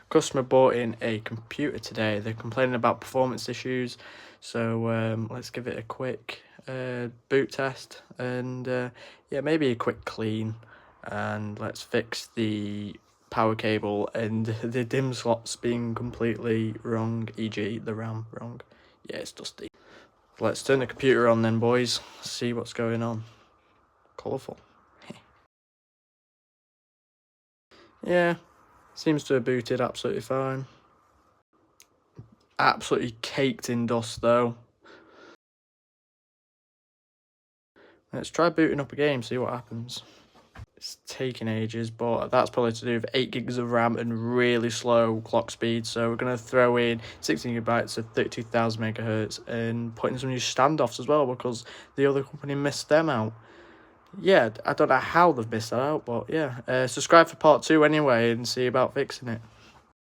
Customer bought in a computer today. They're complaining about performance issues, so let's give it a quick boot test and yeah, maybe a quick clean, and let's fix the power cable and the DIMM slots being completely wrong, e.g. the RAM wrong. Yeah, it's dusty. Let's turn the computer on then, boys. See what's going on. Colourful. Yeah, seems to have booted absolutely fine. Absolutely caked in dust though. Let's try booting up a game, see what happens. It's taking ages, but that's probably to do with 8 gigs of RAM and really slow clock speed. So we're going to throw in 16 gigabytes of 32,000 megahertz and put in some new standoffs as well, because the other company missed them out. Yeah, I don't know how they've missed that out, but yeah. Subscribe for part 2 anyway and see about fixing it.